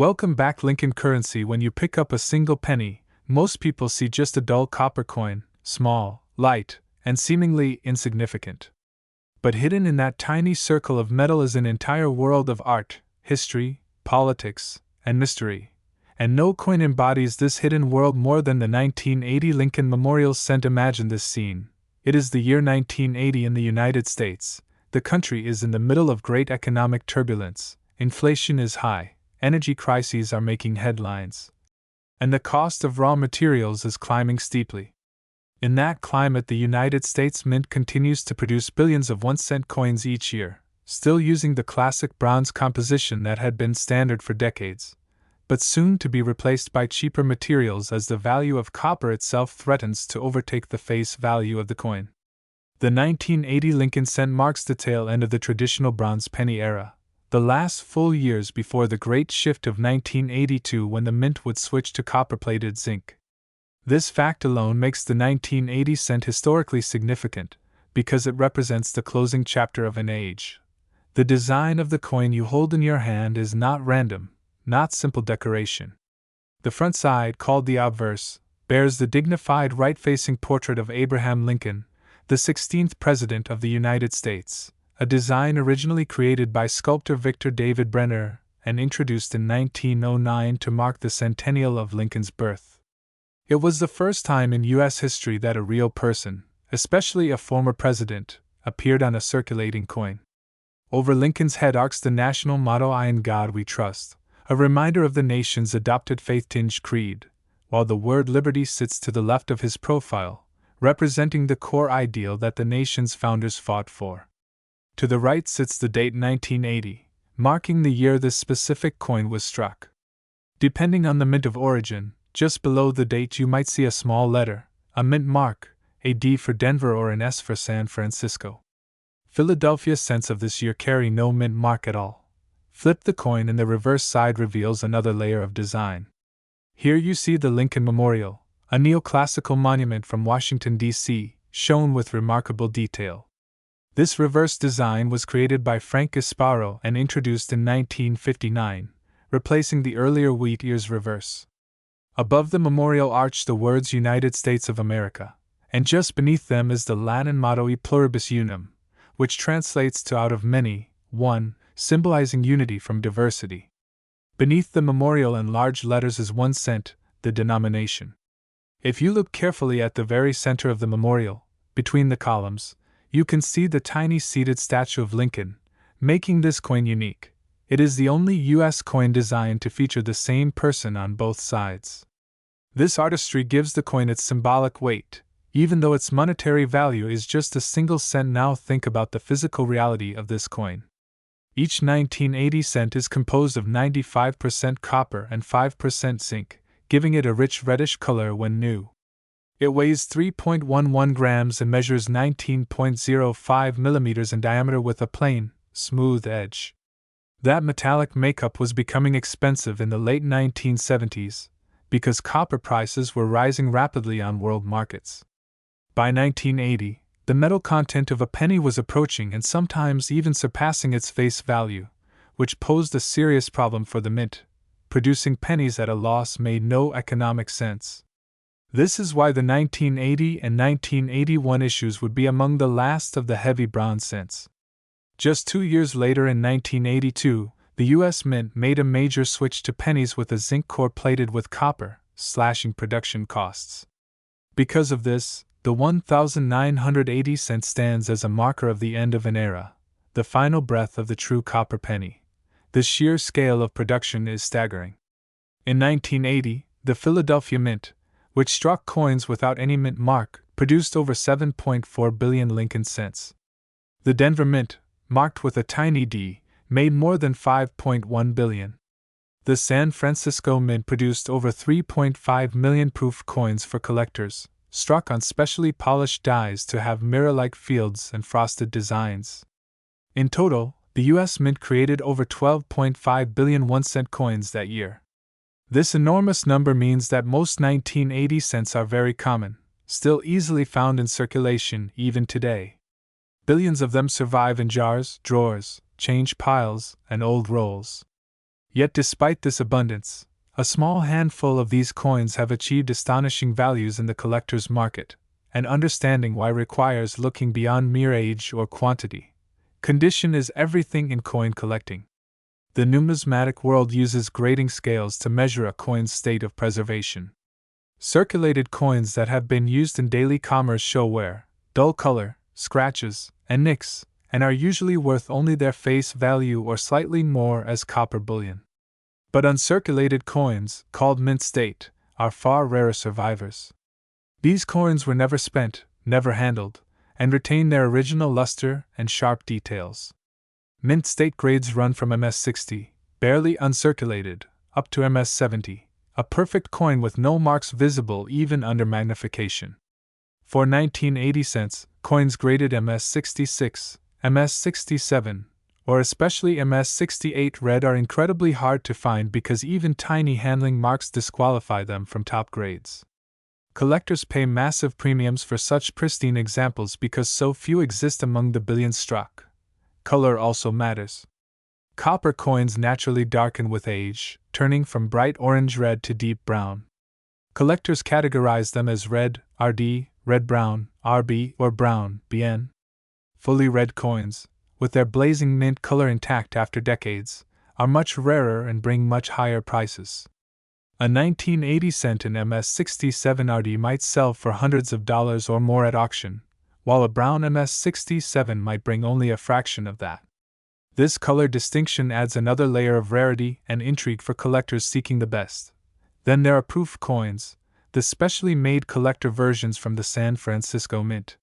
Welcome back. Lincoln currency. When you pick up a single penny, most people see just a dull copper coin, small, light, and seemingly insignificant. But hidden in that tiny circle of metal is an entire world of art, history, politics, and mystery. And no coin embodies this hidden world more than the 1980 Lincoln Memorial cent. Imagine this scene. It is the year 1980 in the United States. The country is in the middle of great economic turbulence, inflation is high, energy crises are making headlines, and the cost of raw materials is climbing steeply. In that climate, the United States Mint continues to produce billions of 1-cent coins each year, still using the classic bronze composition that had been standard for decades, but soon to be replaced by cheaper materials as the value of copper itself threatens to overtake the face value of the coin. The 1980 Lincoln cent marks the tail end of the traditional bronze penny era, the last full years before the great shift of 1982 when the mint would switch to copper-plated zinc. This fact alone makes the 1980 cent historically significant, because it represents the closing chapter of an age. The design of the coin you hold in your hand is not random, not simple decoration. The front side, called the obverse, bears the dignified right-facing portrait of Abraham Lincoln, the 16th President of the United States, a design originally created by sculptor Victor David Brenner and introduced in 1909 to mark the centennial of Lincoln's birth. It was the first time in U.S. history that a real person, especially a former president, appeared on a circulating coin. Over Lincoln's head arcs the national motto, "I in God we trust," a reminder of the nation's adopted faith-tinged creed, while the word liberty sits to the left of his profile, representing the core ideal that the nation's founders fought for. To the right sits the date 1980, marking the year this specific coin was struck. Depending on the mint of origin, just below the date you might see a small letter, a mint mark, a D for Denver or an S for San Francisco. Philadelphia cents of this year carry no mint mark at all. Flip the coin and the reverse side reveals another layer of design. Here you see the Lincoln Memorial, a neoclassical monument from Washington, D.C., shown with remarkable detail. This reverse design was created by Frank Gasparo and introduced in 1959, replacing the earlier wheat ears reverse. Above the memorial arch the words United States of America, and just beneath them is the Latin motto E pluribus unum, which translates to out of many, one, symbolizing unity from diversity. Beneath the memorial in large letters is 1 cent, the denomination. If you look carefully at the very center of the memorial, between the columns, you can see the tiny seated statue of Lincoln, making this coin unique. It is the only U.S. coin designed to feature the same person on both sides. This artistry gives the coin its symbolic weight, even though its monetary value is just a single cent. Now think about the physical reality of this coin. Each 1980 cent is composed of 95% copper and 5% zinc, giving it a rich reddish color when new. It weighs 3.11 grams and measures 19.05 millimeters in diameter with a plain, smooth edge. That metallic makeup was becoming expensive in the late 1970s, because copper prices were rising rapidly on world markets. By 1980, the metal content of a penny was approaching and sometimes even surpassing its face value, which posed a serious problem for the mint. Producing pennies at a loss made no economic sense. This is why the 1980 and 1981 issues would be among the last of the heavy bronze cents. Just 2 years later, in 1982, the U.S. Mint made a major switch to pennies with a zinc core plated with copper, slashing production costs. Because of this, the 1,980 cent stands as a marker of the end of an era, the final breath of the true copper penny. The sheer scale of production is staggering. In 1980, the Philadelphia Mint, which struck coins without any mint mark, produced over 7.4 billion Lincoln cents. The Denver Mint, marked with a tiny d, made more than 5.1 billion. The San Francisco Mint produced over 3.5 million proof coins for collectors, struck on specially polished dies to have mirror-like fields and frosted designs. In total, the U.S. Mint created over 12.5 billion 1-cent coins that year. This enormous number means that most 1980 cents are very common, still easily found in circulation even today. Billions of them survive in jars, drawers, change piles, and old rolls. Yet despite this abundance, a small handful of these coins have achieved astonishing values in the collector's market, and understanding why requires looking beyond mere age or quantity. Condition is everything in coin collecting. The numismatic world uses grading scales to measure a coin's state of preservation. Circulated coins that have been used in daily commerce show wear, dull color, scratches, and nicks, and are usually worth only their face value or slightly more as copper bullion. But uncirculated coins, called mint state, are far rarer survivors. These coins were never spent, never handled, and retain their original luster and sharp details. Mint state grades run from MS60, barely uncirculated, up to MS70, a perfect coin with no marks visible even under magnification. For 1980 cents, coins graded MS66, MS67, or especially MS68 red are incredibly hard to find because even tiny handling marks disqualify them from top grades. Collectors pay massive premiums for such pristine examples because so few exist among the billions struck. Color also matters. Copper coins naturally darken with age, turning from bright orange-red to deep brown. Collectors categorize them as red, RD, red-brown, RB, or brown, BN. Fully red coins, with their blazing mint color intact after decades, are much rarer and bring much higher prices. A 1980 cent in MS67 RD might sell for hundreds of dollars or more at auction, while a brown MS67 might bring only a fraction of that. This color distinction adds another layer of rarity and intrigue for collectors seeking the best. Then there are proof coins, the specially made collector versions from the San Francisco Mint.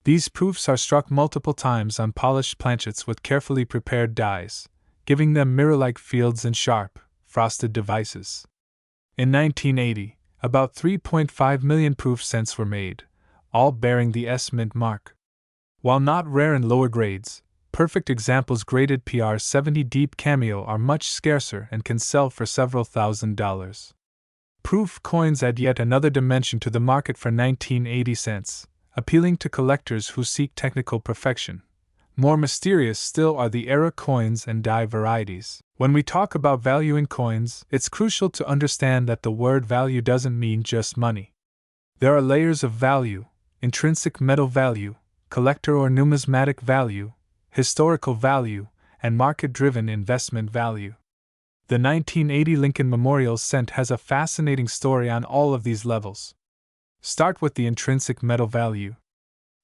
These proofs are struck multiple times on polished planchets with carefully prepared dies, giving them mirror-like fields and sharp, frosted devices. In 1980, about 3.5 million proof cents were made, all bearing the S Mint mark. While not rare in lower grades, perfect examples graded PR70 Deep Cameo are much scarcer and can sell for several $1,000s. Proof coins add yet another dimension to the market for 1980 cents, appealing to collectors who seek technical perfection. More mysterious still are the era coins and die varieties. When we talk about value in coins, it's crucial to understand that the word value doesn't mean just money. There are layers of value: intrinsic metal value, collector or numismatic value, historical value, and market-driven investment value. The 1980 Lincoln Memorial Cent has a fascinating story on all of these levels. Start with the intrinsic metal value.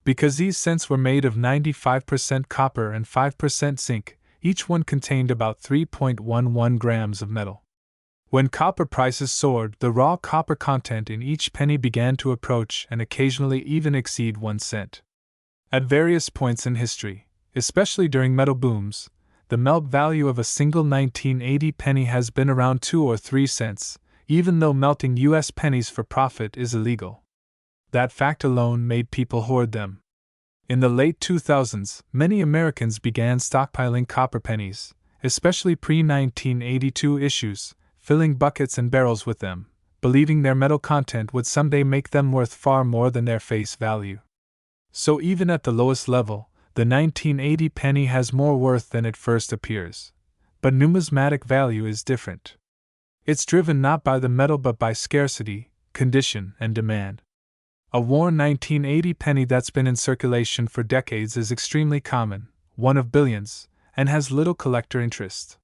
Because these cents were made of 95% copper and 5% zinc, each one contained about 3.11 grams of metal. When copper prices soared, the raw copper content in each penny began to approach and occasionally even exceed 1 cent. At various points in history, especially during metal booms, the melt value of a single 1980 penny has been around 2 or 3 cents, even though melting U.S. pennies for profit is illegal. That fact alone made people hoard them. In the late 2000s, many Americans began stockpiling copper pennies, especially pre-1982 issues, filling buckets and barrels with them, believing their metal content would someday make them worth far more than their face value. So even at the lowest level, the 1980 penny has more worth than it first appears. But numismatic value is different. It's driven not by the metal but by scarcity, condition, and demand. A worn 1980 penny that's been in circulation for decades is extremely common, one of billions, and has little collector interest.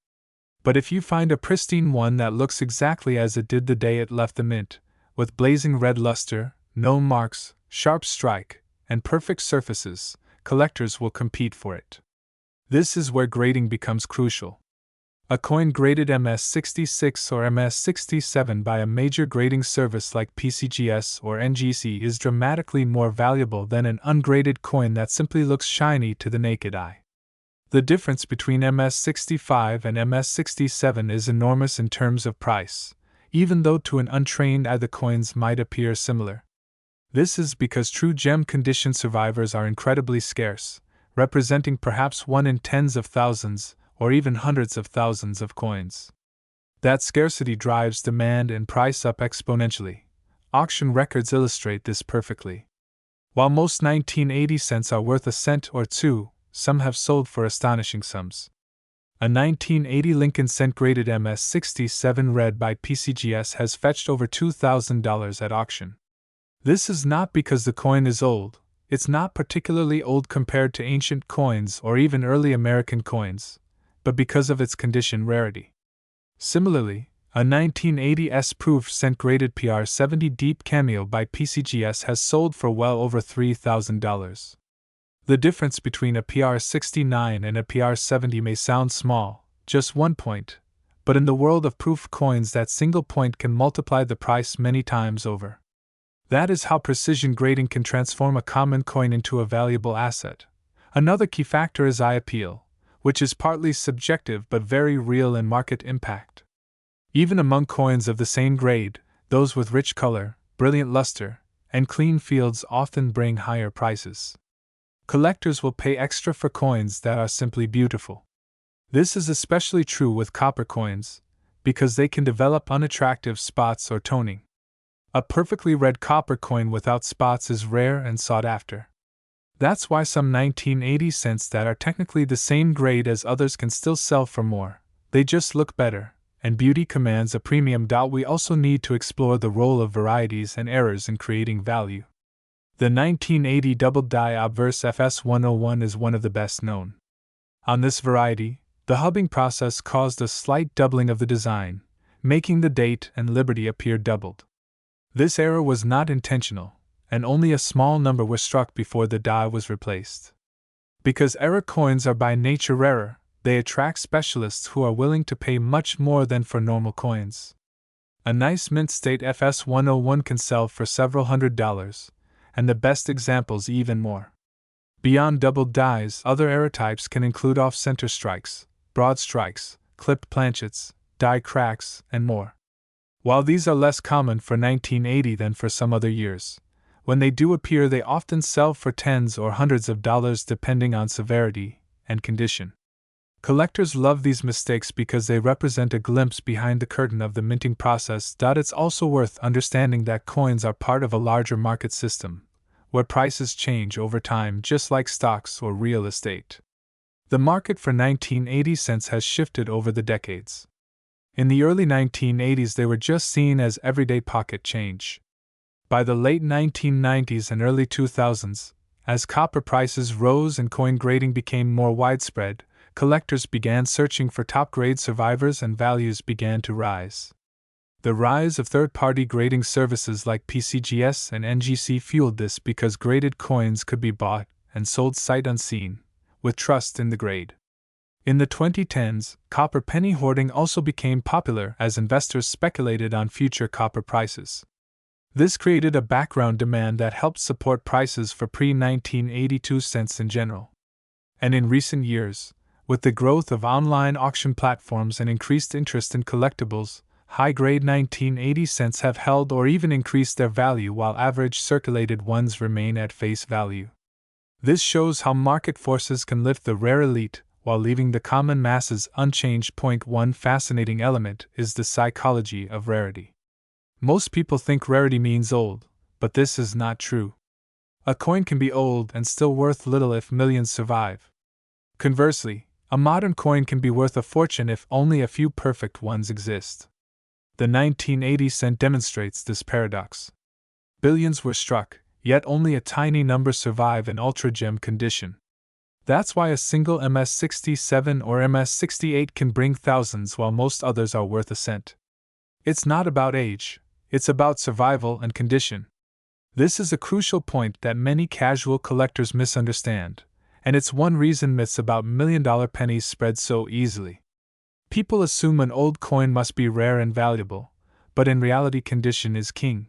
But if you find a pristine one that looks exactly as it did the day it left the mint, with blazing red luster, no marks, sharp strike, and perfect surfaces, collectors will compete for it. This is where grading becomes crucial. A coin graded MS66 or MS67 by a major grading service like PCGS or NGC is dramatically more valuable than an ungraded coin that simply looks shiny to the naked eye. The difference between MS65 and MS67 is enormous in terms of price, even though to an untrained eye the coins might appear similar. This is because true gem condition survivors are incredibly scarce, representing perhaps 1 in tens of thousands, or even hundreds of thousands of coins. That scarcity drives demand and price up exponentially. Auction records illustrate this perfectly. While most 1980 cents are worth a cent or two, some have sold for astonishing sums. A 1980 Lincoln cent graded MS-67 red by PCGS has fetched over $2,000 at auction. This is not because the coin is old. It's not particularly old compared to ancient coins or even early American coins, but because of its condition rarity. Similarly, a 1980 S-proof cent graded PR-70 deep cameo by PCGS has sold for well over $3,000. The difference between a PR-69 and a PR-70 may sound small, just 1 point, but in the world of proof coins that single point can multiply the price many times over. That is how precision grading can transform a common coin into a valuable asset. Another key factor is eye appeal, which is partly subjective but very real in market impact. Even among coins of the same grade, those with rich color, brilliant luster, and clean fields often bring higher prices. Collectors will pay extra for coins that are simply beautiful. This is especially true with copper coins, because they can develop unattractive spots or toning. A perfectly red copper coin without spots is rare and sought after. That's why some 1980 cents that are technically the same grade as others can still sell for more. They just look better, and beauty commands a premium. We also need to explore the role of varieties and errors in creating value. The 1980 double die obverse FS101 is one of the best known. On this variety, the hubbing process caused a slight doubling of the design, making the date and liberty appear doubled. This error was not intentional, and only a small number were struck before the die was replaced. Because error coins are by nature rarer, they attract specialists who are willing to pay much more than for normal coins. A nice mint state FS101 can sell for several $100s, and the best examples even more. Beyond doubled dies, other error types can include off-center strikes, broad strikes, clipped planchets, die cracks, and more. While these are less common for 1980 than for some other years, when they do appear they often sell for tens or hundreds of dollars depending on severity and condition. Collectors love these mistakes because they represent a glimpse behind the curtain of the minting process. It's also worth understanding that coins are part of a larger market system, where prices change over time just like stocks or real estate. The market for 1980 cents has shifted over the decades. In the early 1980s they were just seen as everyday pocket change. By the late 1990s and early 2000s, as copper prices rose and coin grading became more widespread, collectors began searching for top-grade survivors and values began to rise. The rise of third-party grading services like PCGS and NGC fueled this because graded coins could be bought and sold sight unseen, with trust in the grade. In the 2010s, copper penny hoarding also became popular as investors speculated on future copper prices. This created a background demand that helped support prices for pre-1982 cents in general. And in recent years, with the growth of online auction platforms and increased interest in collectibles, high-grade 1980 cents have held or even increased their value while average circulated ones remain at face value. This shows how market forces can lift the rare elite while leaving the common masses unchanged. One fascinating element is the psychology of rarity. Most people think rarity means old, but this is not true. A coin can be old and still worth little if millions survive. Conversely, a modern coin can be worth a fortune if only a few perfect ones exist. The 1980 cent demonstrates this paradox. Billions were struck, yet only a tiny number survive in ultra-gem condition. That's why a single MS-67 or MS-68 can bring thousands while most others are worth a cent. It's not about age, it's about survival and condition. This is a crucial point that many casual collectors misunderstand, and it's one reason myths about million-dollar pennies spread so easily. People assume an old coin must be rare and valuable, but in reality condition is king.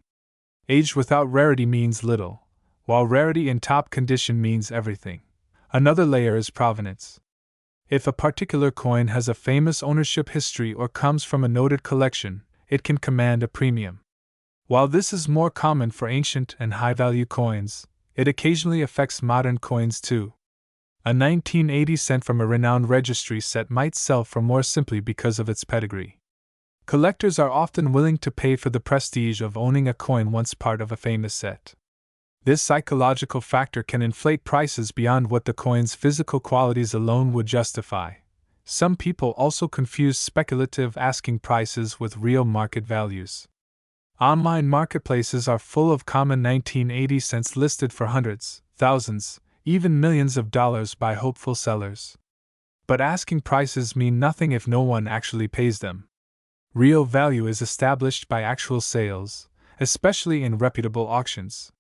Age without rarity means little, while rarity in top condition means everything. Another layer is provenance. If a particular coin has a famous ownership history or comes from a noted collection, it can command a premium. While this is more common for ancient and high-value coins, it occasionally affects modern coins too. A 1980 cent from a renowned registry set might sell for more simply because of its pedigree. Collectors are often willing to pay for the prestige of owning a coin once part of a famous set. This psychological factor can inflate prices beyond what the coin's physical qualities alone would justify, Some people also confuse speculative asking prices with real market values. Online marketplaces are full of common 1980 cents listed for hundreds, thousands, even millions of dollars by hopeful sellers. But asking prices mean nothing if no one actually pays them. Real value is established by actual sales, especially in reputable auctions.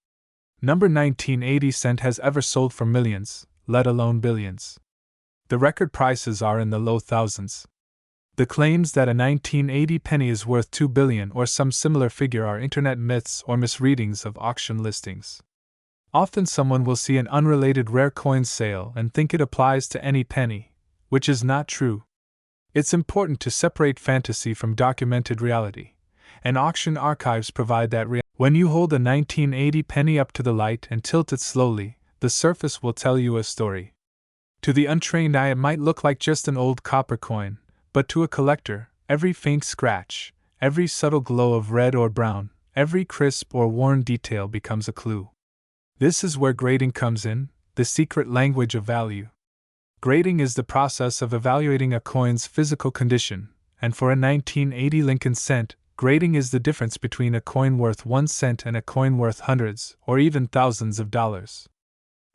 Number 1980 cent has ever sold for millions, let alone billions. The record prices are in the low thousands. The claims that a 1980 penny is worth 2 billion or some similar figure are internet myths or misreadings of auction listings. Often someone will see an unrelated rare coin sale and think it applies to any penny, which is not true. It's important to separate fantasy from documented reality, and auction archives provide that reality. When you hold a 1980 penny up to the light and tilt it slowly, the surface will tell you a story. To the untrained eye, it might look like just an old copper coin, but to a collector, every faint scratch, every subtle glow of red or brown, every crisp or worn detail becomes a clue. This is where grading comes in, the secret language of value. Grading is the process of evaluating a coin's physical condition, and for a 1980 Lincoln cent, grading is the difference between a coin worth 1 cent and a coin worth hundreds or even thousands of dollars.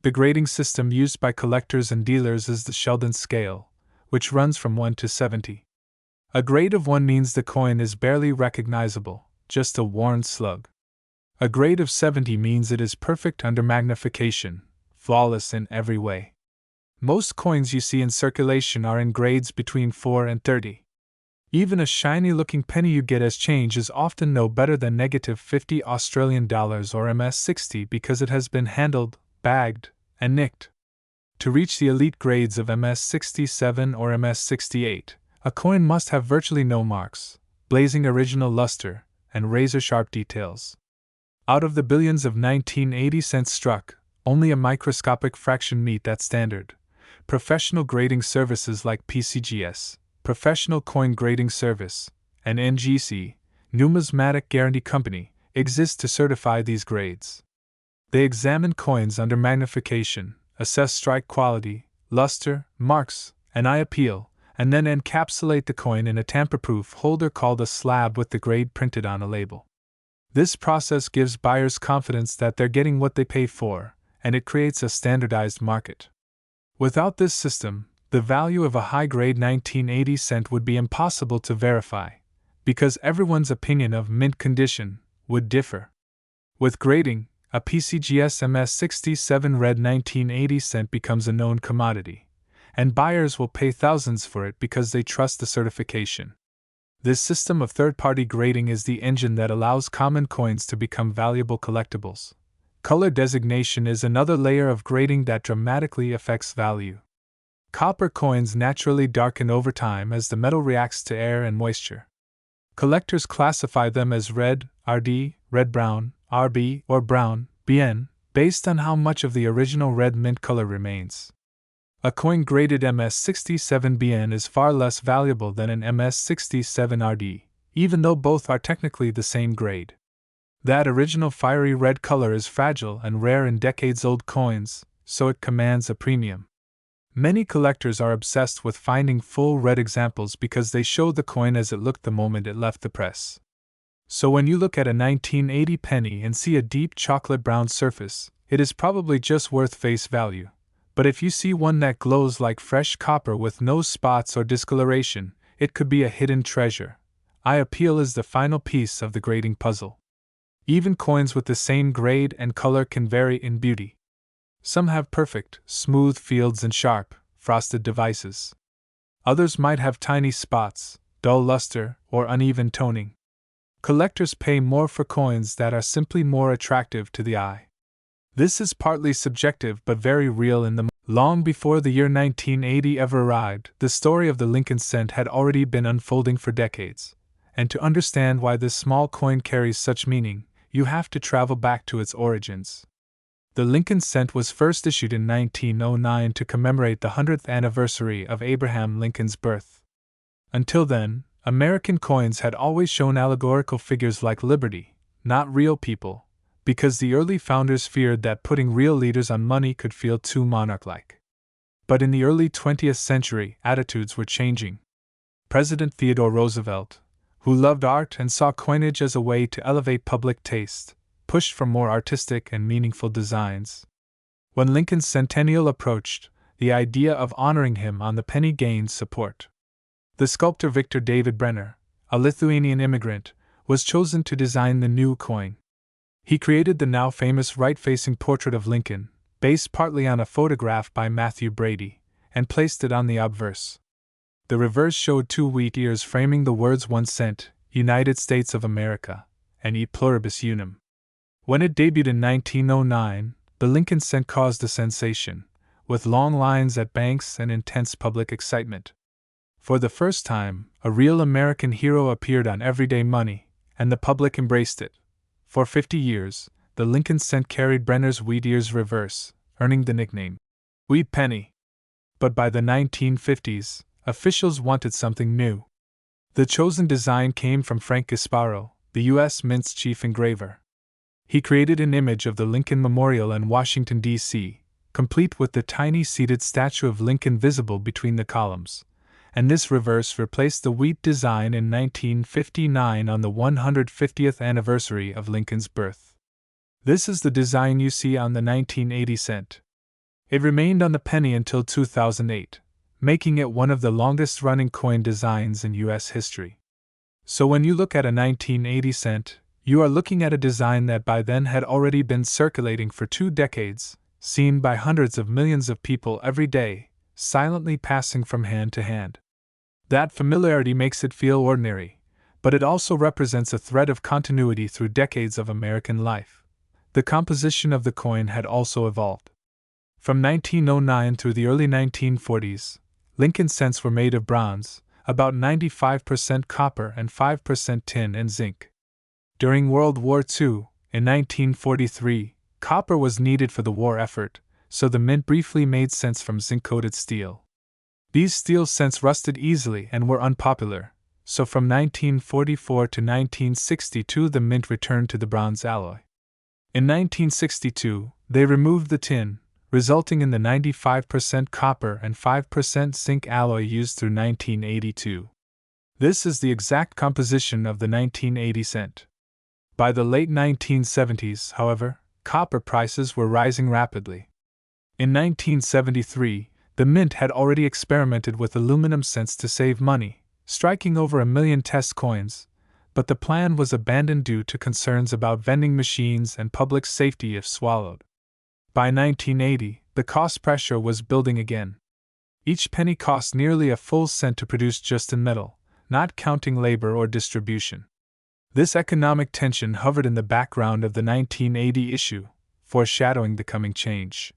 The grading system used by collectors and dealers is the Sheldon scale, which runs from 1 to 70. A grade of 1 means the coin is barely recognizable, just a worn slug. A grade of 70 means it is perfect under magnification, flawless in every way. Most coins you see in circulation are in grades between 4 and 30. Even a shiny-looking penny you get as change is often no better than -50 Australian dollars or MS-60 because it has been handled, bagged, and nicked. To reach the elite grades of MS-67 or MS-68, a coin must have virtually no marks, blazing original luster, and razor-sharp details. Out of the billions of 1980 cents struck, only a microscopic fraction meet that standard. Professional grading services like PCGS, Professional Coin Grading Service, and NGC, Numismatic Guarantee Company, exist to certify these grades. They examine coins under magnification, assess strike quality, luster, marks, and eye appeal, and then encapsulate the coin in a tamper-proof holder called a slab with the grade printed on a label. This process gives buyers confidence that they're getting what they pay for, and it creates a standardized market. Without this system, the value of a high-grade 1980 cent would be impossible to verify, because everyone's opinion of mint condition would differ. With grading, a PCGS MS-67 red 1980 cent becomes a known commodity, and buyers will pay thousands for it because they trust the certification. This system of third-party grading is the engine that allows common coins to become valuable collectibles. Color designation is another layer of grading that dramatically affects value. Copper coins naturally darken over time as the metal reacts to air and moisture. Collectors classify them as red, RD, red-brown, RB, or brown, BN, based on how much of the original red mint color remains. A coin graded MS-67 BN is far less valuable than an MS-67 RD, even though both are technically the same grade. That original fiery red color is fragile and rare in decades-old coins, so it commands a premium. Many collectors are obsessed with finding full red examples because they show the coin as it looked the moment it left the press. So when you look at a 1980 penny and see a deep chocolate brown surface, it is probably just worth face value. But if you see one that glows like fresh copper with no spots or discoloration, it could be a hidden treasure. Eye appeal is the final piece of the grading puzzle. Even coins with the same grade and color can vary in beauty. Some have perfect, smooth fields and sharp, frosted devices. Others might have tiny spots, dull luster, or uneven toning. Collectors pay more for coins that are simply more attractive to the eye. This is partly subjective but very real in the long before the year 1980 ever arrived, the story of the Lincoln cent had already been unfolding for decades. And to understand why this small coin carries such meaning, you have to travel back to its origins. The Lincoln cent was first issued in 1909 to commemorate the 100th anniversary of Abraham Lincoln's birth. Until then, American coins had always shown allegorical figures like liberty, not real people, because the early founders feared that putting real leaders on money could feel too monarch-like. But in the early 20th century, attitudes were changing. President Theodore Roosevelt, who loved art and saw coinage as a way to elevate public taste, pushed for more artistic and meaningful designs. When Lincoln's centennial approached, the idea of honoring him on the penny gained support. The sculptor Victor David Brenner, a Lithuanian immigrant, was chosen to design the new coin. He created the now famous right-facing portrait of Lincoln, based partly on a photograph by Matthew Brady, and placed it on the obverse. The reverse showed 2 wheat ears framing the words 1 cent, United States of America, and E pluribus unum. When it debuted in 1909, the Lincoln cent caused a sensation, with long lines at banks and intense public excitement. For the first time, a real American hero appeared on everyday money, and the public embraced it. For 50 years, the Lincoln cent carried Brenner's wheat ears reverse, earning the nickname Wheat Penny. But by the 1950s, officials wanted something new. The chosen design came from Frank Gasparo, the U.S. Mint's chief engraver. He created an image of the Lincoln Memorial in Washington, D.C., complete with the tiny seated statue of Lincoln visible between the columns, and this reverse replaced the wheat design in 1959 on the 150th anniversary of Lincoln's birth. This is the design you see on the 1980 cent. It remained on the penny until 2008, making it one of the longest-running coin designs in U.S. history. So when you look at a 1980 cent, you are looking at a design that by then had already been circulating for 2 decades, seen by hundreds of millions of people every day, silently passing from hand to hand. That familiarity makes it feel ordinary, but it also represents a thread of continuity through decades of American life. The composition of the coin had also evolved. From 1909 through the early 1940s, Lincoln cents were made of bronze, about 95% copper and 5% tin and zinc. During World War II, in 1943, copper was needed for the war effort, so the mint briefly made cents from zinc-coated steel. These steel cents rusted easily and were unpopular, so from 1944 to 1962 the mint returned to the bronze alloy. In 1962, they removed the tin, resulting in the 95% copper and 5% zinc alloy used through 1982. This is the exact composition of the 1980 cent. By the late 1970s, however, copper prices were rising rapidly. In 1973, the mint had already experimented with aluminum cents to save money, striking over 1 million test coins, but the plan was abandoned due to concerns about vending machines and public safety if swallowed. By 1980, the cost pressure was building again. Each penny cost nearly a full cent to produce just in metal, not counting labor or distribution. This economic tension hovered in the background of the 1980 issue, foreshadowing the coming change.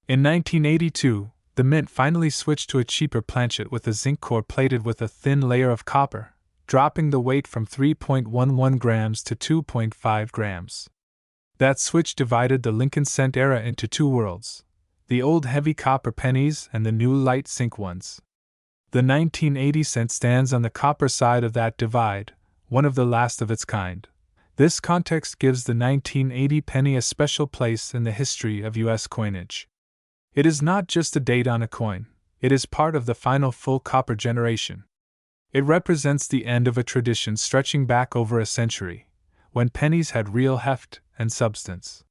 In 1982, the mint finally switched to a cheaper planchet with a zinc core plated with a thin layer of copper, dropping the weight from 3.11 grams to 2.5 grams. That switch divided the Lincoln cent era into 2 worlds, the old heavy copper pennies and the new light zinc ones. The 1980 cent stands on the copper side of that divide, one of the last of its kind. This context gives the 1980 penny a special place in the history of U.S. coinage. It is not just a date on a coin, it is part of the final full copper generation. It represents the end of a tradition stretching back over a century, when pennies had real heft and substance.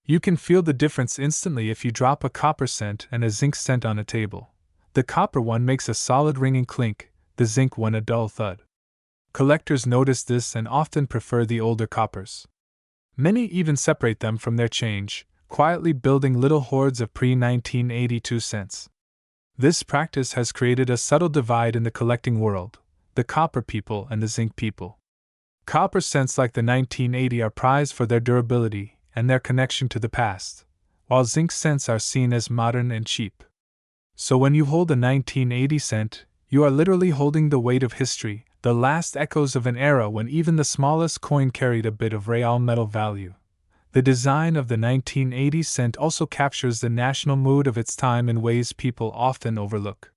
You can feel the difference instantly if you drop a copper cent and a zinc cent on a table. The copper one makes a solid ringing clink, the zinc one a dull thud. Collectors notice this and often prefer the older coppers. Many even separate them from their change, quietly building little hoards of pre-1982 cents. This practice has created a subtle divide in the collecting world, the copper people and the zinc people. Copper cents like the 1980 are prized for their durability and their connection to the past, while zinc cents are seen as modern and cheap. So when you hold a 1980 cent, you are literally holding the weight of history, the last echoes of an era when even the smallest coin carried a bit of real metal value. The design of the 1980 cent also captures the national mood of its time in ways people often overlook.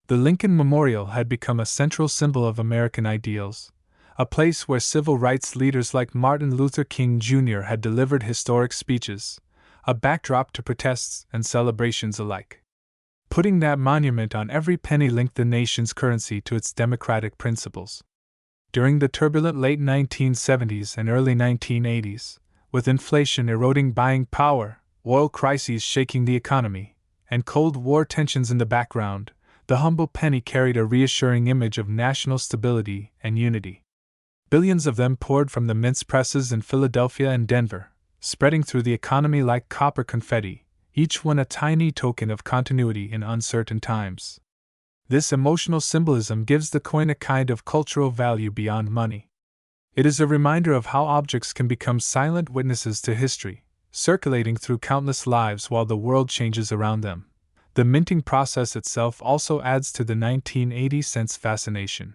The Lincoln Memorial had become a central symbol of American ideals, a place where civil rights leaders like Martin Luther King Jr. had delivered historic speeches, a backdrop to protests and celebrations alike. Putting that monument on every penny linked the nation's currency to its democratic principles. During the turbulent late 1970s and early 1980s, with inflation eroding buying power, oil crises shaking the economy, and Cold War tensions in the background, the humble penny carried a reassuring image of national stability and unity. Billions of them poured from the mints presses in Philadelphia and Denver, spreading through the economy like copper confetti, each one a tiny token of continuity in uncertain times. This emotional symbolism gives the coin a kind of cultural value beyond money. It is a reminder of how objects can become silent witnesses to history, circulating through countless lives while the world changes around them. The minting process itself also adds to the 1980 cents fascination.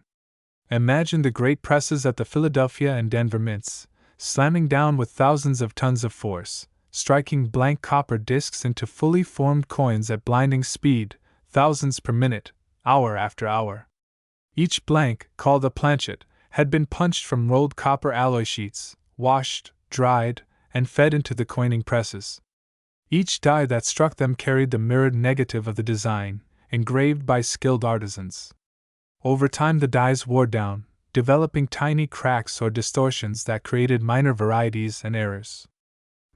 Imagine the great presses at the Philadelphia and Denver mints, slamming down with thousands of tons of force, striking blank copper discs into fully formed coins at blinding speed, thousands per minute, hour after hour. Each blank, called a planchet, had been punched from rolled copper alloy sheets, washed, dried, and fed into the coining presses. Each die that struck them carried the mirrored negative of the design, engraved by skilled artisans. Over time the dies wore down, developing tiny cracks or distortions that created minor varieties and errors.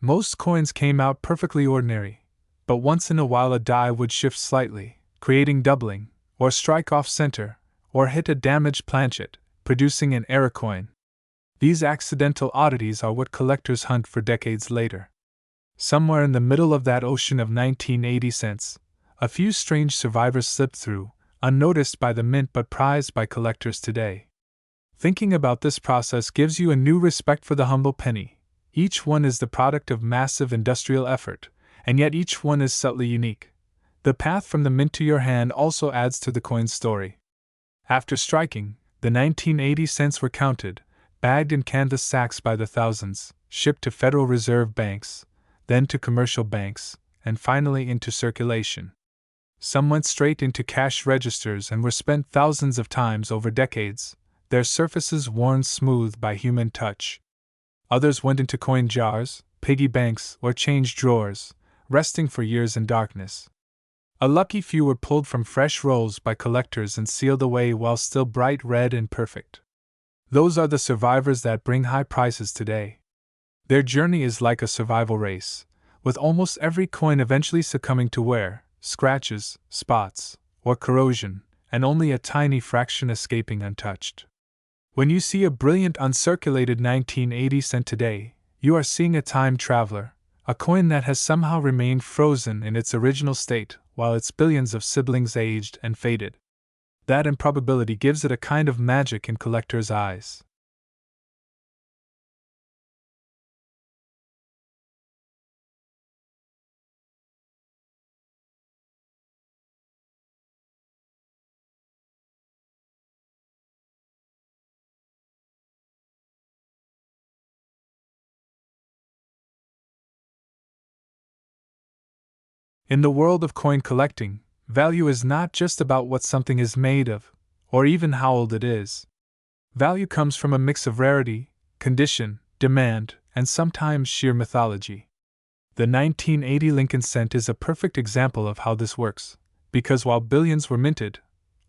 Most coins came out perfectly ordinary, but once in a while a die would shift slightly, creating doubling, or strike off center, or hit a damaged planchet, producing an error coin. These accidental oddities are what collectors hunt for decades later. Somewhere in the middle of that ocean of 1980 cents, a few strange survivors slipped through, unnoticed by the mint but prized by collectors today. Thinking about this process gives you a new respect for the humble penny. Each one is the product of massive industrial effort, and yet each one is subtly unique. The path from the mint to your hand also adds to the coin's story. After striking, the 1980 cents were counted, bagged in canvas sacks by the thousands, shipped to Federal Reserve banks, then to commercial banks, and finally into circulation. Some went straight into cash registers and were spent thousands of times over decades, their surfaces worn smooth by human touch. Others went into coin jars, piggy banks, or change drawers, resting for years in darkness. A lucky few were pulled from fresh rolls by collectors and sealed away while still bright red and perfect. Those are the survivors that bring high prices today. Their journey is like a survival race, with almost every coin eventually succumbing to wear, scratches, spots, or corrosion, and only a tiny fraction escaping untouched. When you see a brilliant uncirculated 1980 cent today, you are seeing a time traveler, a coin that has somehow remained frozen in its original state while its billions of siblings aged and faded. That improbability gives it a kind of magic in collectors' eyes. In the world of coin collecting, value is not just about what something is made of, or even how old it is. Value comes from a mix of rarity, condition, demand, and sometimes sheer mythology. The 1980 Lincoln cent is a perfect example of how this works, because while billions were minted,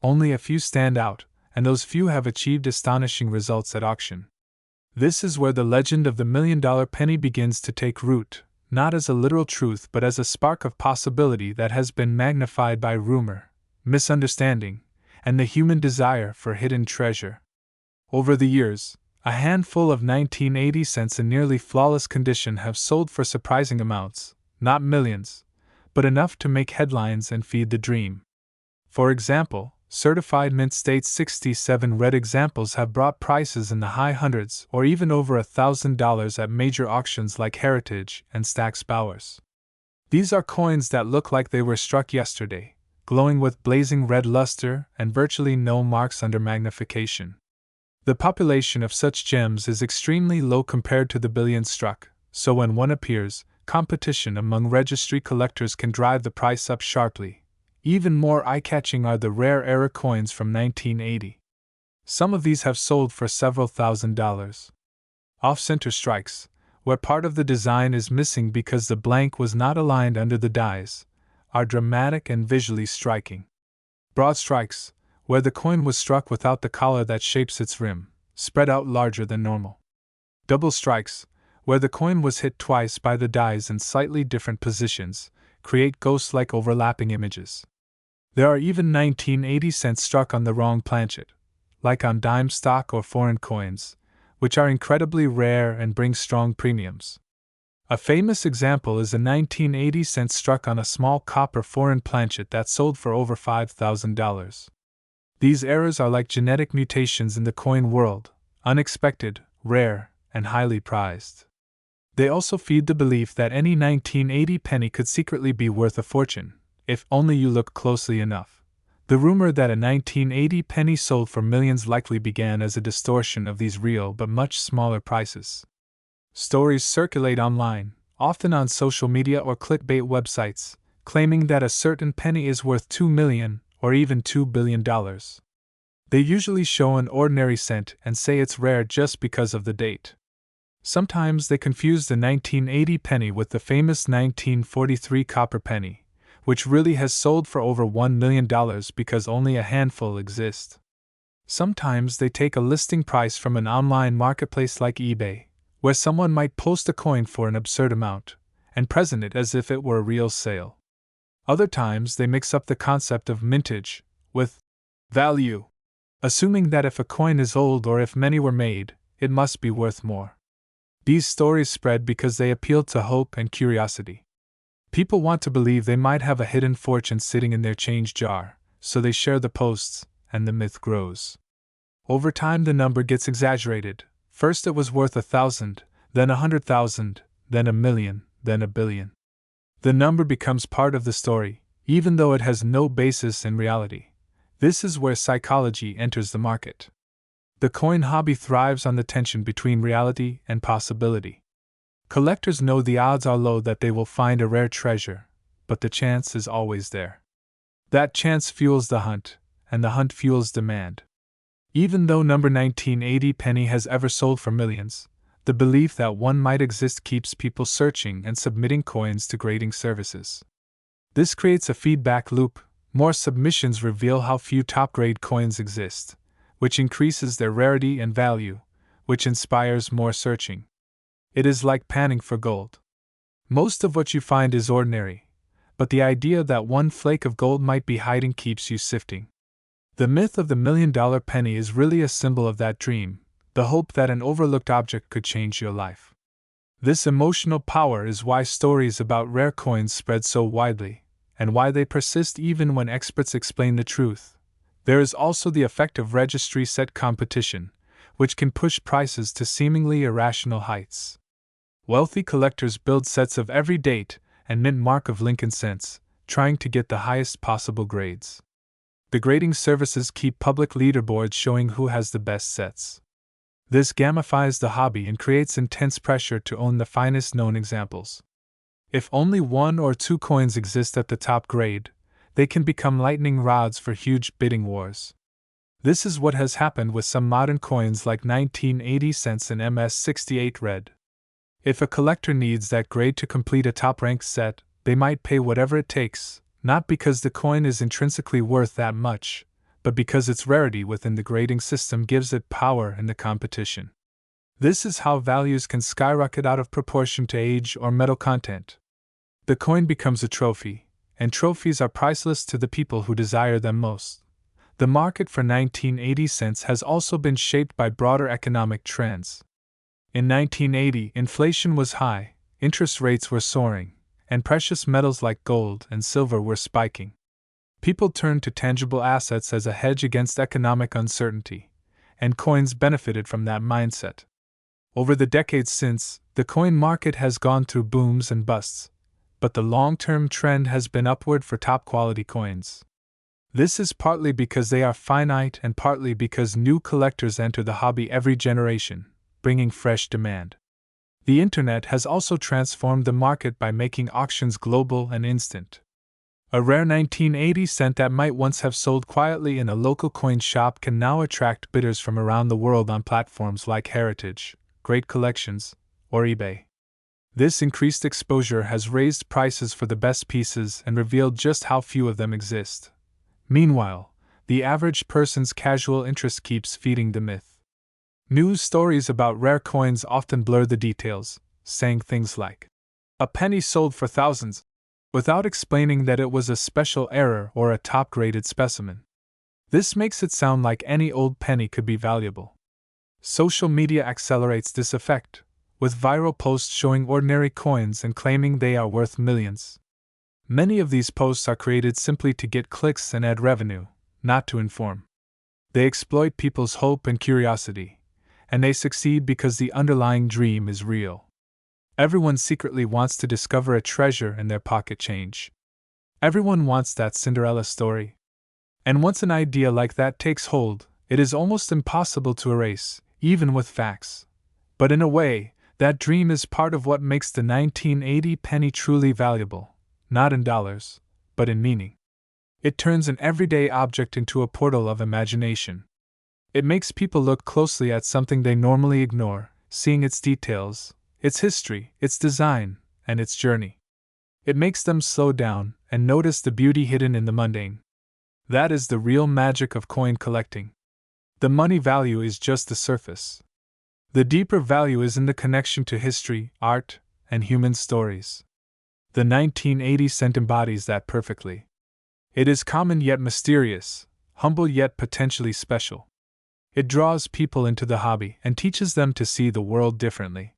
only a few stand out, and those few have achieved astonishing results at auction. This is where the legend of the $1,000,000 penny begins to take root, not as a literal truth but as a spark of possibility that has been magnified by rumor, misunderstanding, and the human desire for hidden treasure. Over the years, a handful of 1980 cents in nearly flawless condition have sold for surprising amounts, not millions, but enough to make headlines and feed the dream. For example, certified mint state 67 red examples have brought prices in the high hundreds or even over $1,000 at major auctions like Heritage and Stack's Bowers. These are coins that look like they were struck yesterday, glowing with blazing red luster and virtually no marks under magnification. The population of such gems is extremely low compared to the billions struck, so when one appears, competition among registry collectors can drive the price up sharply. Even more eye-catching are the rare error coins from 1980. Some of these have sold for several $1,000s. Off-center strikes, where part of the design is missing because the blank was not aligned under the dies, are dramatic and visually striking. Broad strikes, where the coin was struck without the collar that shapes its rim, spread out larger than normal. Double strikes, where the coin was hit twice by the dies in slightly different positions, create ghost-like overlapping images. There are even 1980 cents struck on the wrong planchet, like on dime stock or foreign coins, which are incredibly rare and bring strong premiums. A famous example is a 1980 cents struck on a small copper foreign planchet that sold for over $5,000. These errors are like genetic mutations in the coin world, unexpected, rare, and highly prized. They also feed the belief that any 1980 penny could secretly be worth a fortune, if only you look closely enough. The rumor that a 1980 penny sold for millions likely began as a distortion of these real but much smaller prices. Stories circulate online, often on social media or clickbait websites, claiming that a certain penny is worth $2 million or even $2 billion. They usually show an ordinary cent and say it's rare just because of the date. Sometimes they confuse the 1980 penny with the famous 1943 copper penny, which really has sold for over $1 million because only a handful exist. Sometimes they take a listing price from an online marketplace like eBay, where someone might post a coin for an absurd amount, and present it as if it were a real sale. Other times they mix up the concept of mintage with value, assuming that if a coin is old or if many were made, it must be worth more. These stories spread because they appeal to hope and curiosity. People want to believe they might have a hidden fortune sitting in their change jar, so they share the posts, and the myth grows. Over time the number gets exaggerated. First it was worth 1,000, then 100,000, then 1,000,000, then 1,000,000,000. The number becomes part of the story, even though it has no basis in reality. This is where psychology enters the market. The coin hobby thrives on the tension between reality and possibility. Collectors know the odds are low that they will find a rare treasure, but the chance is always there. That chance fuels the hunt, and the hunt fuels demand. Even though number 1980 penny has ever sold for millions, the belief that one might exist keeps people searching and submitting coins to grading services. This creates a feedback loop. More submissions reveal how few top-grade coins exist, which increases their rarity and value, which inspires more searching. It is like panning for gold. Most of what you find is ordinary, but the idea that one flake of gold might be hiding keeps you sifting. The myth of the $1 million penny is really a symbol of that dream, the hope that an overlooked object could change your life. This emotional power is why stories about rare coins spread so widely, and why they persist even when experts explain the truth. There is also the effect of registry set competition, which can push prices to seemingly irrational heights. Wealthy collectors build sets of every date and mint mark of Lincoln cents, trying to get the highest possible grades. The grading services keep public leaderboards showing who has the best sets. This gamifies the hobby and creates intense pressure to own the finest known examples. If only one or two coins exist at the top grade, they can become lightning rods for huge bidding wars. This is what has happened with some modern coins like 1980 cents and MS68 red. If a collector needs that grade to complete a top-ranked set, they might pay whatever it takes, not because the coin is intrinsically worth that much, but because its rarity within the grading system gives it power in the competition. This is how values can skyrocket out of proportion to age or metal content. The coin becomes a trophy, and trophies are priceless to the people who desire them most. The market for 1980 cents has also been shaped by broader economic trends. In 1980, inflation was high, interest rates were soaring, and precious metals like gold and silver were spiking. People turned to tangible assets as a hedge against economic uncertainty, and coins benefited from that mindset. Over the decades since, the coin market has gone through booms and busts, but the long-term trend has been upward for top-quality coins. This is partly because they are finite and partly because new collectors enter the hobby every generation, bringing fresh demand. The internet has also transformed the market by making auctions global and instant. A rare 1980 cent that might once have sold quietly in a local coin shop can now attract bidders from around the world on platforms like Heritage, Great Collections, or eBay. This increased exposure has raised prices for the best pieces and revealed just how few of them exist. Meanwhile, the average person's casual interest keeps feeding the myth. News stories about rare coins often blur the details, saying things like, "A penny sold for thousands," without explaining that it was a special error or a top-graded specimen. This makes it sound like any old penny could be valuable. Social media accelerates this effect, with viral posts showing ordinary coins and claiming they are worth millions. Many of these posts are created simply to get clicks and add revenue, not to inform. They exploit people's hope and curiosity, and they succeed because the underlying dream is real. Everyone secretly wants to discover a treasure in their pocket change. Everyone wants that Cinderella story. And once an idea like that takes hold, it is almost impossible to erase, even with facts. But in a way, that dream is part of what makes the 1980 penny truly valuable, not in dollars, but in meaning. It turns an everyday object into a portal of imagination. It makes people look closely at something they normally ignore, seeing its details, its history, its design, and its journey. It makes them slow down and notice the beauty hidden in the mundane. That is the real magic of coin collecting. The money value is just the surface. The deeper value is in the connection to history, art, and human stories. The 1980 cent embodies that perfectly. It is common yet mysterious, humble yet potentially special. It draws people into the hobby and teaches them to see the world differently.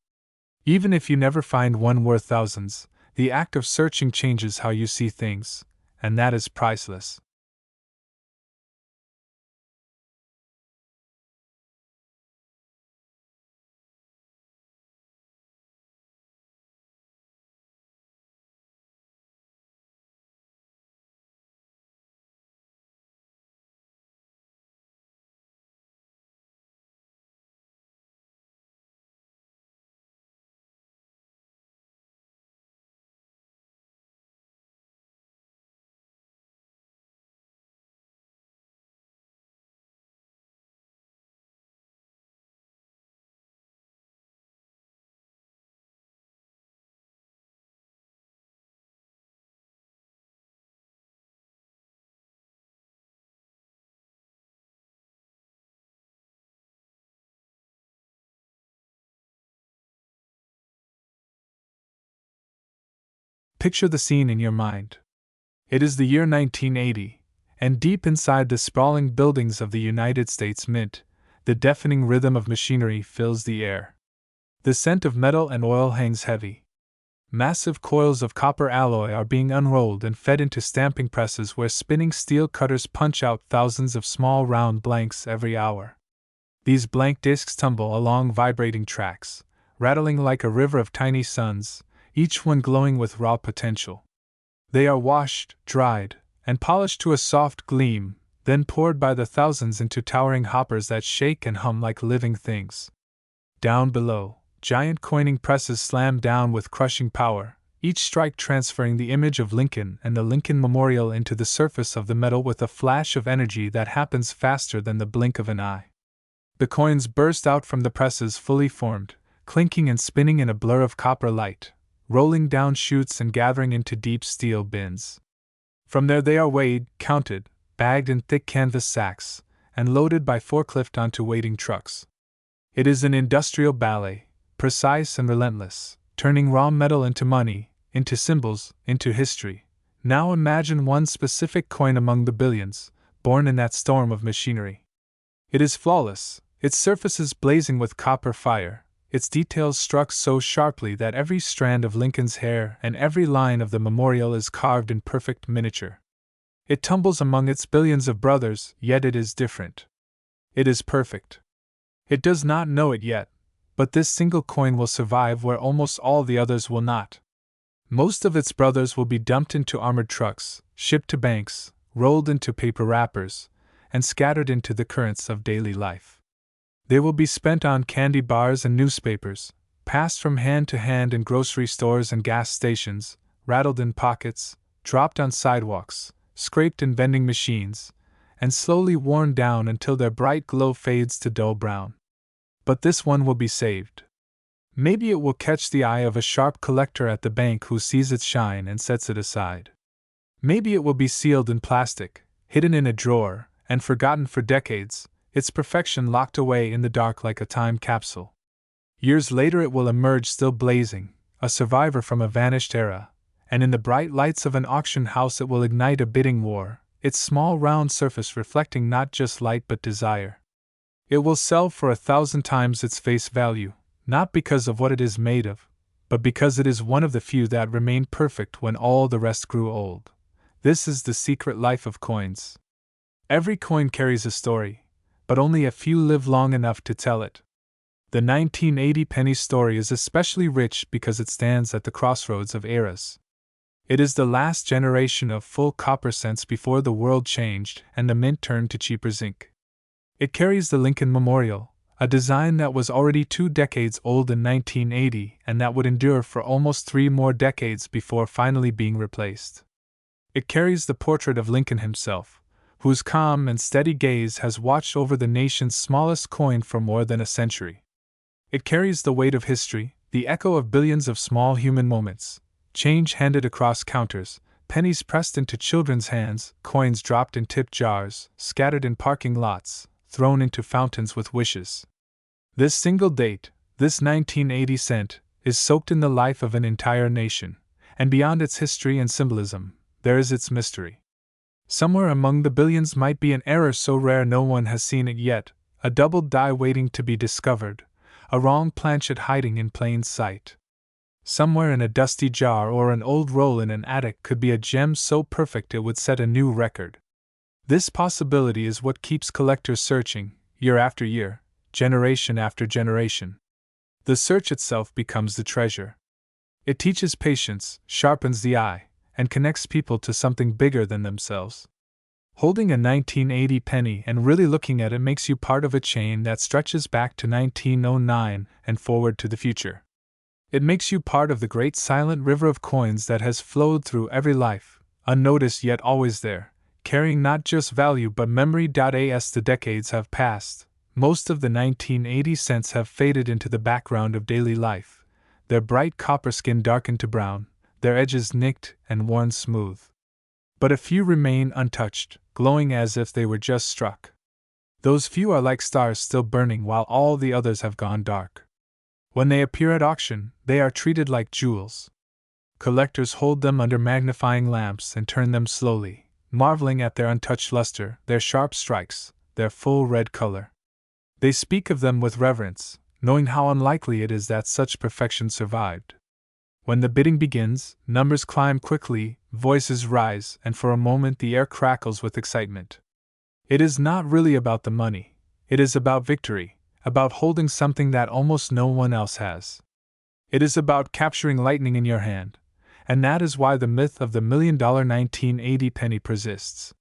Even if you never find one worth thousands, the act of searching changes how you see things, and that is priceless. Picture the scene in your mind. It is the year 1980, and deep inside the sprawling buildings of the United States Mint, the deafening rhythm of machinery fills the air. The scent of metal and oil hangs heavy. Massive coils of copper alloy are being unrolled and fed into stamping presses where spinning steel cutters punch out thousands of small round blanks every hour. These blank discs tumble along vibrating tracks, rattling like a river of tiny suns, each one glowing with raw potential. They are washed, dried, and polished to a soft gleam, then poured by the thousands into towering hoppers that shake and hum like living things. Down below, giant coining presses slam down with crushing power, each strike transferring the image of Lincoln and the Lincoln Memorial into the surface of the metal with a flash of energy that happens faster than the blink of an eye. The coins burst out from the presses fully formed, clinking and spinning in a blur of copper light, rolling down chutes and gathering into deep steel bins. From there they are weighed, counted, bagged in thick canvas sacks, and loaded by forklift onto waiting trucks. It is an industrial ballet, precise and relentless, turning raw metal into money, into symbols, into history. Now imagine one specific coin among the billions, born in that storm of machinery. It is flawless, its surfaces blazing with copper fire, its details struck so sharply that every strand of Lincoln's hair and every line of the memorial is carved in perfect miniature. It tumbles among its billions of brothers, yet it is different. It is perfect. It does not know it yet, but this single coin will survive where almost all the others will not. Most of its brothers will be dumped into armored trucks, shipped to banks, rolled into paper wrappers, and scattered into the currents of daily life. They will be spent on candy bars and newspapers, passed from hand to hand in grocery stores and gas stations, rattled in pockets, dropped on sidewalks, scraped in vending machines, and slowly worn down until their bright glow fades to dull brown. But this one will be saved. Maybe it will catch the eye of a sharp collector at the bank who sees its shine and sets it aside. Maybe it will be sealed in plastic, hidden in a drawer, and forgotten for decades, its perfection locked away in the dark like a time capsule. Years later it will emerge still blazing, a survivor from a vanished era, and in the bright lights of an auction house it will ignite a bidding war, its small round surface reflecting not just light but desire. It will sell for 1,000 times its face value, not because of what it is made of, but because it is one of the few that remained perfect when all the rest grew old. This is the secret life of coins. Every coin carries a story, but only a few live long enough to tell it. The 1980 penny story is especially rich because it stands at the crossroads of eras. It is the last generation of full copper cents before the world changed and the mint turned to cheaper zinc. It carries the Lincoln Memorial, a design that was already 2 decades old in 1980 and that would endure for almost 3 more decades before finally being replaced. It carries the portrait of Lincoln himself, whose calm and steady gaze has watched over the nation's smallest coin for more than a century. It carries the weight of history, the echo of billions of small human moments, change handed across counters, pennies pressed into children's hands, coins dropped in tip jars, scattered in parking lots, thrown into fountains with wishes. This single date, this 1980 cent, is soaked in the life of an entire nation, and beyond its history and symbolism, there is its mystery. Somewhere among the billions might be an error so rare no one has seen it yet, a doubled die waiting to be discovered, a wrong planchet hiding in plain sight. Somewhere in a dusty jar or an old roll in an attic could be a gem so perfect it would set a new record. This possibility is what keeps collectors searching, year after year, generation after generation. The search itself becomes the treasure. It teaches patience, sharpens the eye, and connects people to something bigger than themselves. Holding a 1980 penny and really looking at it makes you part of a chain that stretches back to 1909 and forward to the future. It makes you part of the great silent river of coins that has flowed through every life, unnoticed yet always there, carrying not just value but memory. As the decades have passed, most of the 1980 cents have faded into the background of daily life, their bright copper skin darkened to brown, their edges nicked and worn smooth. But a few remain untouched, glowing as if they were just struck. Those few are like stars still burning while all the others have gone dark. When they appear at auction, they are treated like jewels. Collectors hold them under magnifying lamps and turn them slowly, marveling at their untouched luster, their sharp strikes, their full red color. They speak of them with reverence, knowing how unlikely it is that such perfection survived. When the bidding begins, numbers climb quickly, voices rise, and for a moment the air crackles with excitement. It is not really about the money, it is about victory, about holding something that almost no one else has. It is about capturing lightning in your hand, and that is why the myth of the $1 million 1980 penny persists.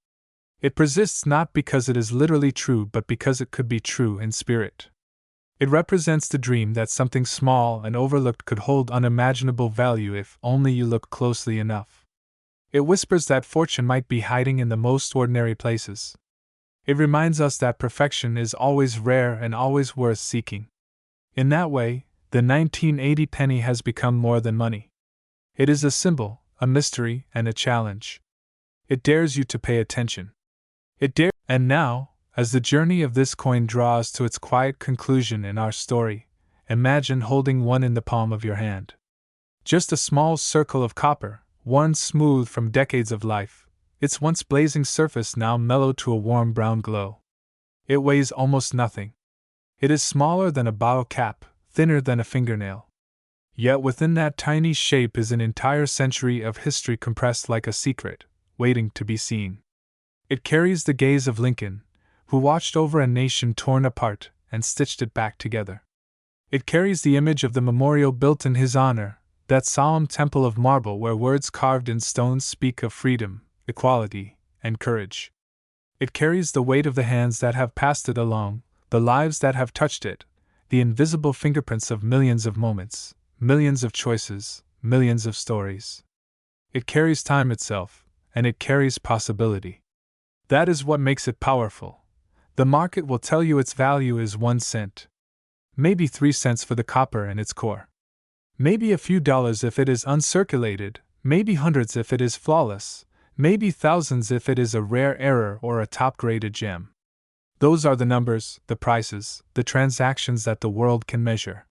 It persists not because it is literally true but because it could be true in spirit. It represents the dream that something small and overlooked could hold unimaginable value if only you look closely enough. It whispers that fortune might be hiding in the most ordinary places. It reminds us that perfection is always rare and always worth seeking. In that way, the 1980 penny has become more than money. It is a symbol, a mystery, and a challenge. It dares you to pay attention. And now, as the journey of this coin draws to its quiet conclusion in our story, imagine holding one in the palm of your hand. Just a small circle of copper, worn smooth from decades of life, its once blazing surface now mellowed to a warm brown glow. It weighs almost nothing. It is smaller than a bottle cap, thinner than a fingernail. Yet within that tiny shape is an entire century of history compressed like a secret, waiting to be seen. It carries the gaze of Lincoln, who watched over a nation torn apart and stitched it back together. It carries the image of the memorial built in his honor, that solemn temple of marble where words carved in stone speak of freedom, equality, and courage. It carries the weight of the hands that have passed it along, the lives that have touched it, the invisible fingerprints of millions of moments, millions of choices, millions of stories. It carries time itself, and it carries possibility. That is what makes it powerful. The market will tell you its value is 1 cent. maybe 3 cents for the copper and its core. Maybe a few dollars if it is uncirculated, maybe hundreds if it is flawless, maybe thousands if it is a rare error or a top-graded gem. Those are the numbers, the prices, the transactions that the world can measure.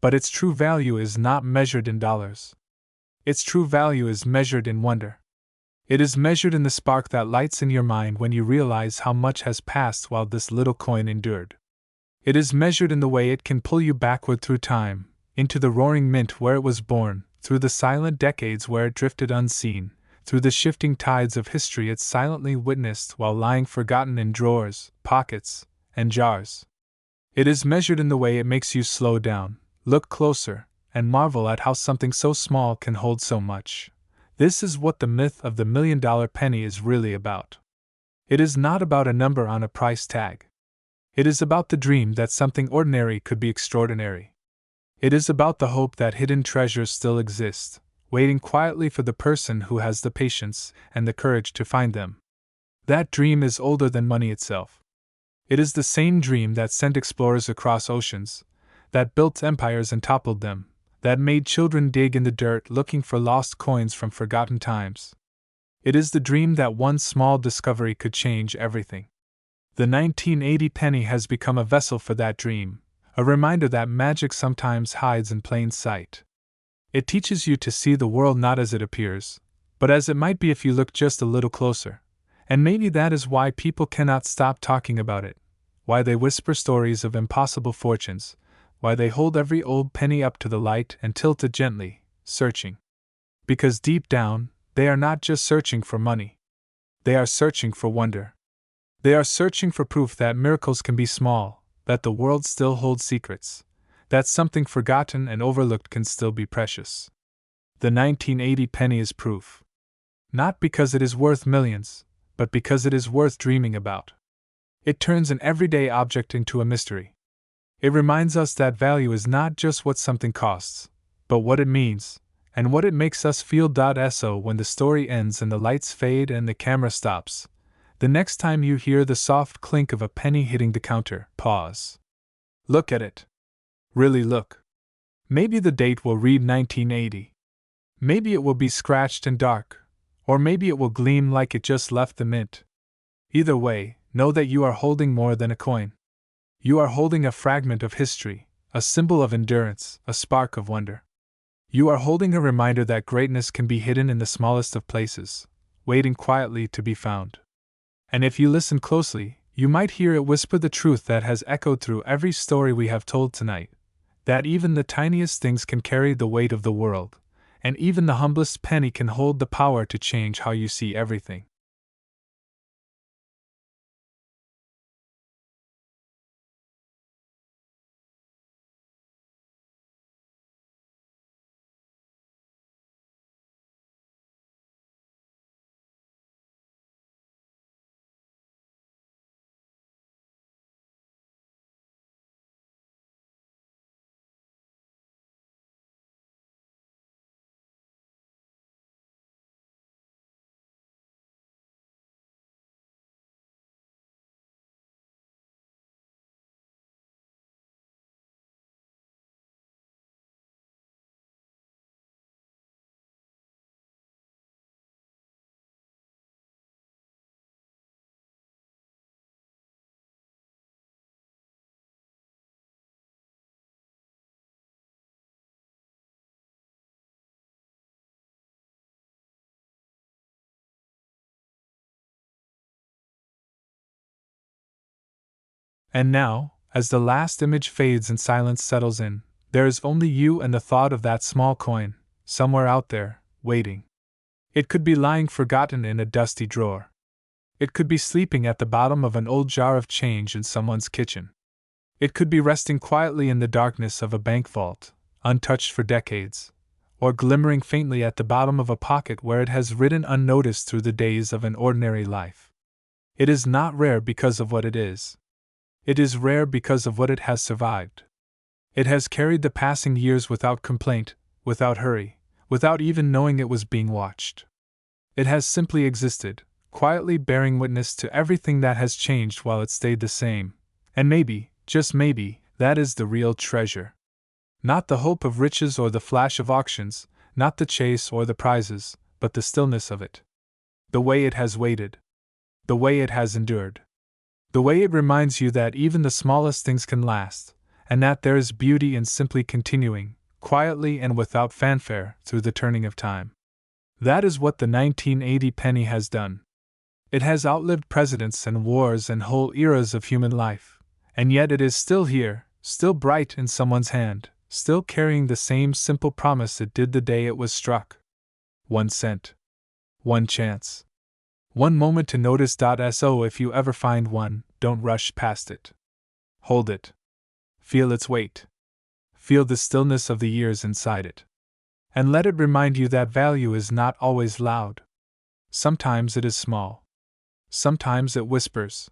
But its true value is not measured in dollars. Its true value is measured in wonder. It is measured in the spark that lights in your mind when you realize how much has passed while this little coin endured. It is measured in the way it can pull you backward through time, into the roaring mint where it was born, through the silent decades where it drifted unseen, through the shifting tides of history it silently witnessed while lying forgotten in drawers, pockets, and jars. It is measured in the way it makes you slow down, look closer, and marvel at how something so small can hold so much. This is what the myth of the $1,000,000 penny is really about. It is not about a number on a price tag. It is about the dream that something ordinary could be extraordinary. It is about the hope that hidden treasures still exist, waiting quietly for the person who has the patience and the courage to find them. That dream is older than money itself. It is the same dream that sent explorers across oceans, that built empires and toppled them, that made children dig in the dirt looking for lost coins from forgotten times. It is the dream that one small discovery could change everything. The 1980 penny has become a vessel for that dream, a reminder that magic sometimes hides in plain sight. It teaches you to see the world not as it appears, but as it might be if you look just a little closer. And maybe that is why people cannot stop talking about it, why they whisper stories of impossible fortunes, why they hold every old penny up to the light and tilt it gently, searching. Because deep down, they are not just searching for money. They are searching for wonder. They are searching for proof that miracles can be small, that the world still holds secrets, that something forgotten and overlooked can still be precious. The 1980 penny is proof. Not because it is worth millions, but because it is worth dreaming about. It turns an everyday object into a mystery. It reminds us that value is not just what something costs, but what it means, and what it makes us feel. So when the story ends and the lights fade and the camera stops, the next time you hear the soft clink of a penny hitting the counter, pause. Look at it. Really look. Maybe the date will read 1980. Maybe it will be scratched and dark, or maybe it will gleam like it just left the mint. Either way, know that you are holding more than a coin. You are holding a fragment of history, a symbol of endurance, a spark of wonder. You are holding a reminder that greatness can be hidden in the smallest of places, waiting quietly to be found. And if you listen closely, you might hear it whisper the truth that has echoed through every story we have told tonight, that even the tiniest things can carry the weight of the world, and even the humblest penny can hold the power to change how you see everything. And now, as the last image fades and silence settles in, there is only you and the thought of that small coin, somewhere out there, waiting. It could be lying forgotten in a dusty drawer. It could be sleeping at the bottom of an old jar of change in someone's kitchen. It could be resting quietly in the darkness of a bank vault, untouched for decades, or glimmering faintly at the bottom of a pocket where it has ridden unnoticed through the days of an ordinary life. It is not rare because of what it is. It is rare because of what it has survived. It has carried the passing years without complaint, without hurry, without even knowing it was being watched. It has simply existed, quietly bearing witness to everything that has changed while it stayed the same. And maybe, just maybe, That is the real treasure. Not the hope of riches or the flash of auctions, not the chase or the prizes, but the stillness of it. The way it has waited. The way it has endured. The way it reminds you that even the smallest things can last, and that there is beauty in simply continuing, quietly and without fanfare, through the turning of time. That is what the 1980 penny has done. It has outlived presidents and wars and whole eras of human life, and yet it is still here, still bright in someone's hand, still carrying the same simple promise it did the day it was struck. 1 cent. One chance. One moment to notice. So if you ever find one, don't rush past it. Hold it. Feel its weight. Feel the stillness of the years inside it. And let it remind you that value is not always loud. Sometimes it is small. Sometimes it whispers.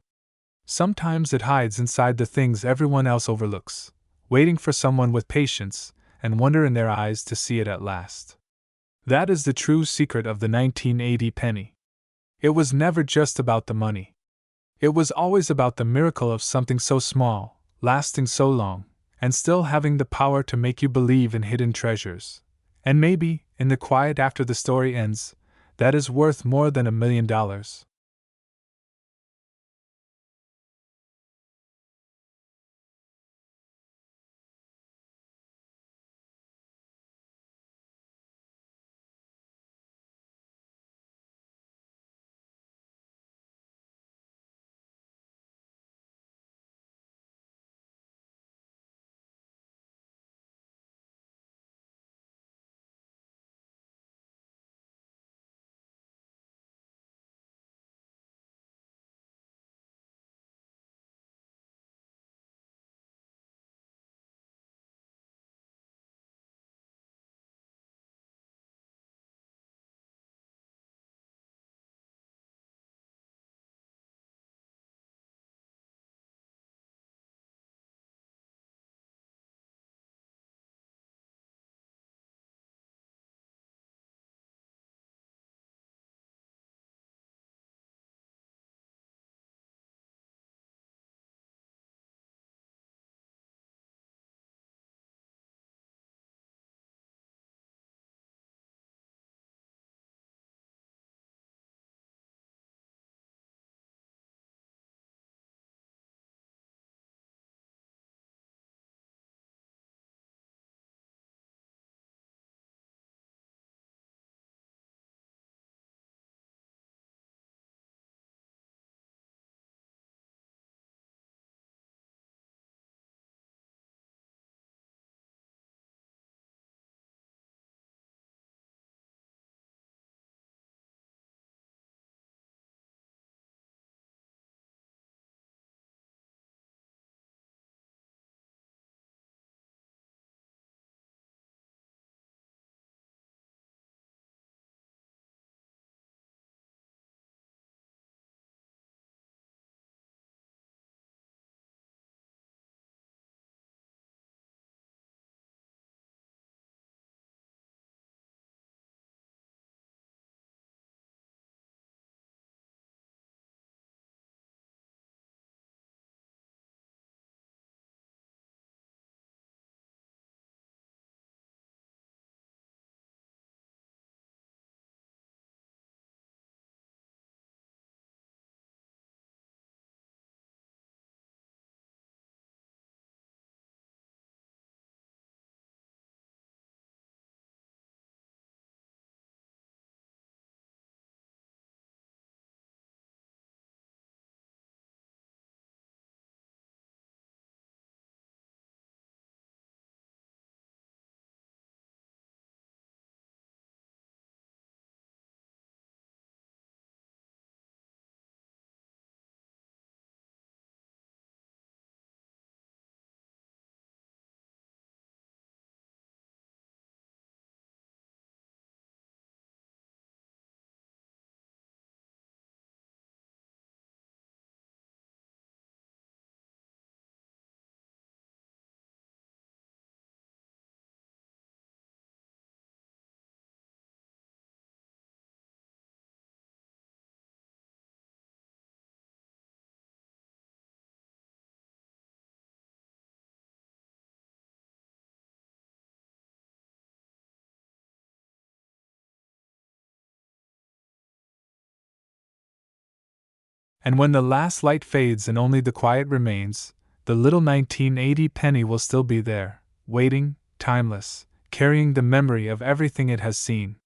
Sometimes it hides inside the things everyone else overlooks, waiting for someone with patience and wonder in their eyes to see it at last. That is the true secret of the 1980 penny. It was never just about the money. It was always about the miracle of something so small, lasting so long, and still having the power to make you believe in hidden treasures. And maybe, in the quiet after the story ends, that is worth more than $1 million. And when the last light fades and only the quiet remains, the little 1980 penny will still be there, waiting, timeless, carrying the memory of everything it has seen.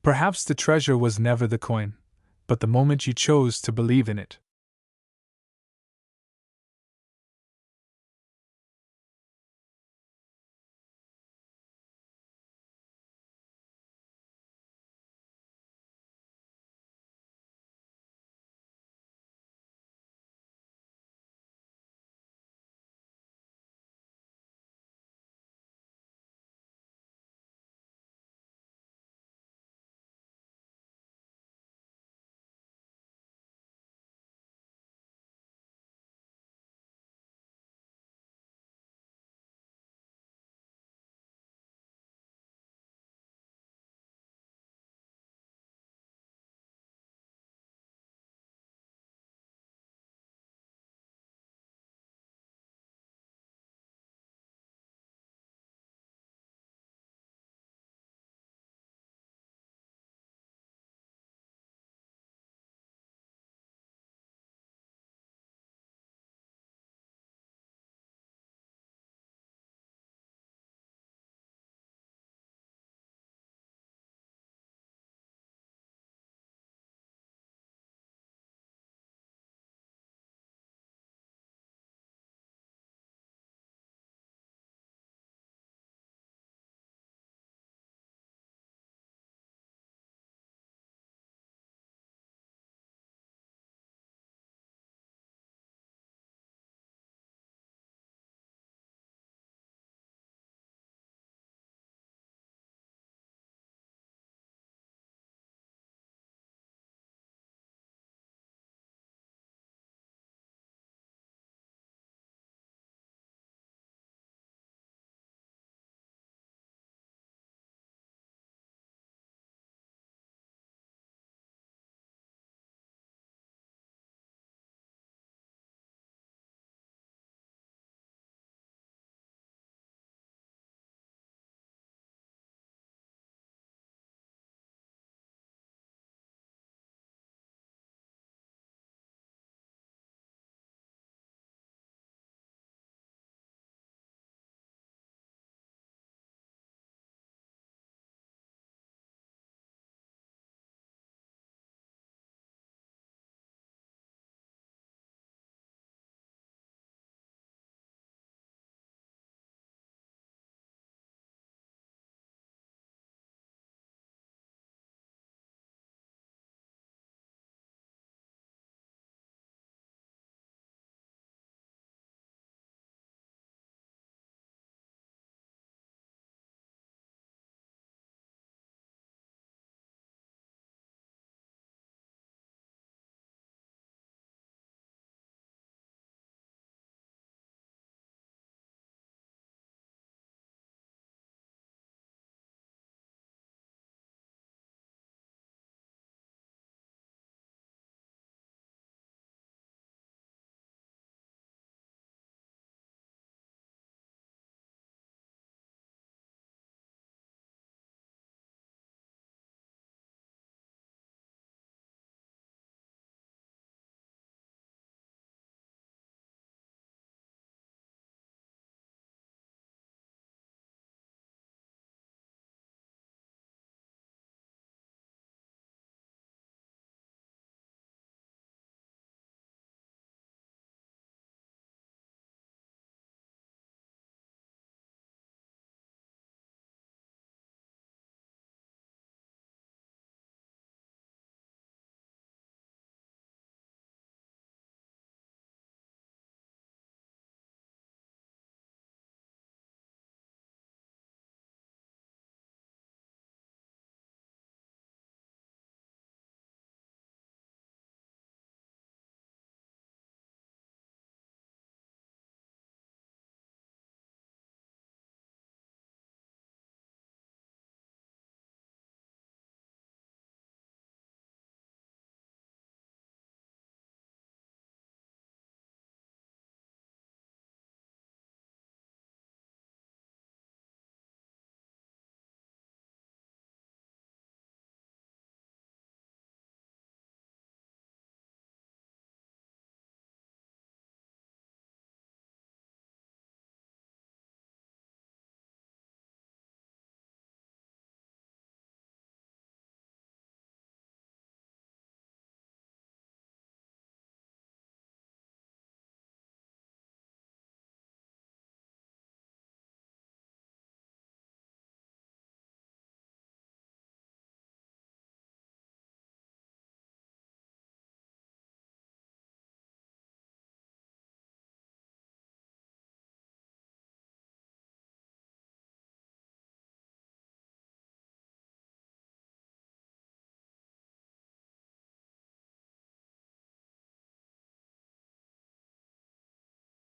Perhaps the treasure was never the coin, but the moment you chose to believe in it.